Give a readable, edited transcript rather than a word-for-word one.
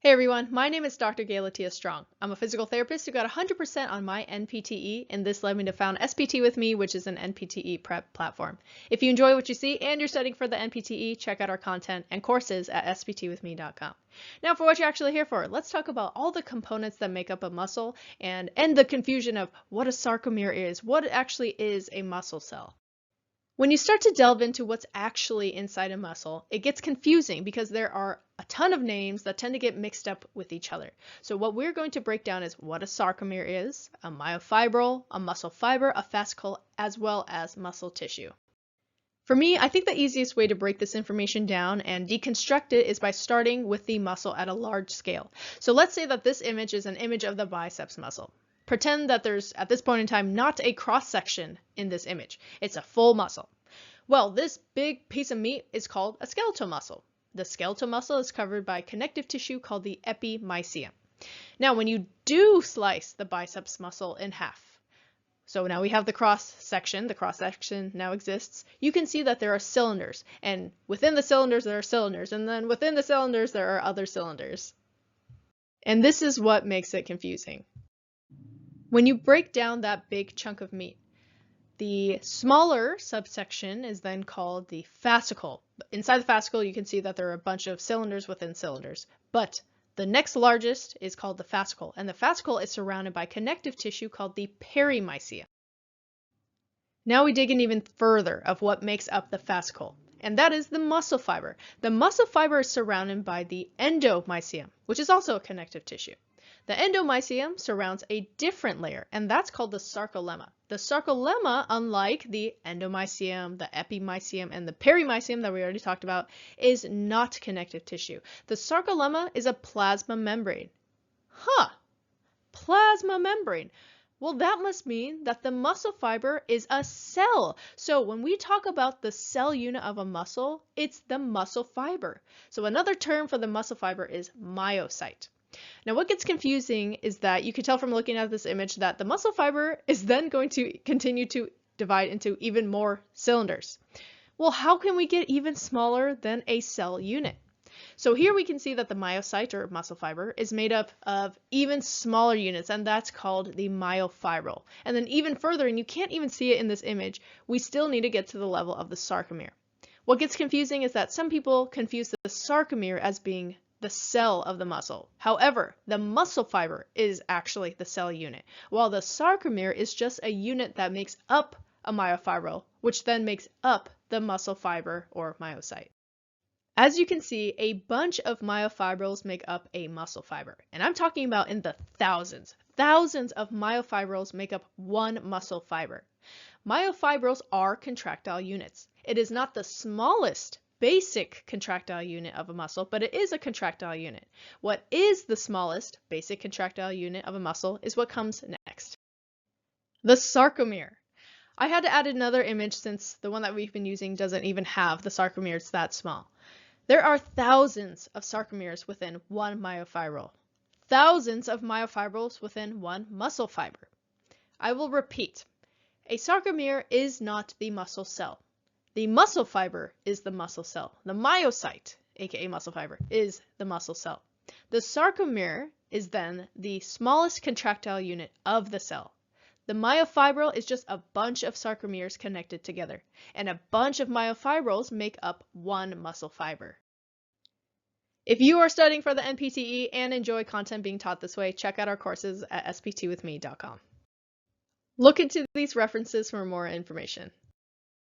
Hey everyone, my name is Dr. Galatia Strong. I'm a physical therapist who got 100% on my NPTE, and this led me to found SPT with me, which is an NPTE prep platform. If you enjoy what you see and you're studying for the NPTE, check out our content and courses at sptwithme.com. Now for what you're actually here for, let's talk about all the components that make up a muscle and end the confusion of what a sarcomere is, what actually is a muscle cell. When you start to delve into what's actually inside a muscle, it gets confusing because there are a ton of names that tend to get mixed up with each other. So what we're going to break down is what a sarcomere is, a myofibril, a muscle fiber, a fascicle, as well as muscle tissue. For me, I think the easiest way to break this information down and deconstruct it is by starting with the muscle at a large scale. So let's say that this image is an image of the biceps muscle. Pretend that there's, at this point in time, not a cross-section in this image. It's a full muscle. Well, this big piece of meat is called a skeletal muscle. The skeletal muscle is covered by connective tissue called the epimysium. Now, when you do slice the biceps muscle in half, so now we have the cross-section now exists, you can see that there are cylinders, and within the cylinders there are cylinders, and then within the cylinders there are other cylinders. And this is what makes it confusing. When you break down that big chunk of meat, the smaller subsection is then called the fascicle. Inside the fascicle, you can see that there are a bunch of cylinders within cylinders, but the next largest is called the fascicle, and the fascicle is surrounded by connective tissue called the perimysium. Now we dig in even further of what makes up the fascicle, and that is the muscle fiber. The muscle fiber is surrounded by the endomysium, which is also a connective tissue. The endomysium surrounds a different layer, and that's called the sarcolemma. The sarcolemma, unlike the endomysium, the epimysium, and the perimysium that we already talked about, is not connective tissue. The sarcolemma is a plasma membrane. Plasma membrane. Well, that must mean that the muscle fiber is a cell. So when we talk about the cell unit of a muscle, it's the muscle fiber. So another term for the muscle fiber is myocyte. Now what gets confusing is that you can tell from looking at this image that the muscle fiber is then going to continue to divide into even more cylinders. Well, how can we get even smaller than a cell unit? So here we can see that the myocyte, or muscle fiber, is made up of even smaller units, and that's called the myofibril. And then even further, and you can't even see it in this image, we still need to get to the level of the sarcomere. What gets confusing is that some people confuse the sarcomere as being the cell of the muscle. However, the muscle fiber is actually the cell unit, while the sarcomere is just a unit that makes up a myofibril, which then makes up the muscle fiber or myocyte. As you can see, a bunch of myofibrils make up a muscle fiber, and I'm talking about in the thousands. Thousands of myofibrils make up one muscle fiber. Myofibrils are contractile units. It is not the smallest basic contractile unit of a muscle, but it is a contractile unit. What is the smallest basic contractile unit of a muscle is what comes next. The sarcomere. I had to add another image since the one that we've been using doesn't even have the sarcomere, it's that small. There are thousands of sarcomeres within one myofibril. Thousands of myofibrils within one muscle fiber. I will repeat. A sarcomere is not the muscle cell. The muscle fiber is the muscle cell. The myocyte, aka muscle fiber, is the muscle cell. The sarcomere is then the smallest contractile unit of the cell. The myofibril is just a bunch of sarcomeres connected together, and a bunch of myofibrils make up one muscle fiber. If you are studying for the NPTE and enjoy content being taught this way, check out our courses at sptwithme.com. Look into these references for more information.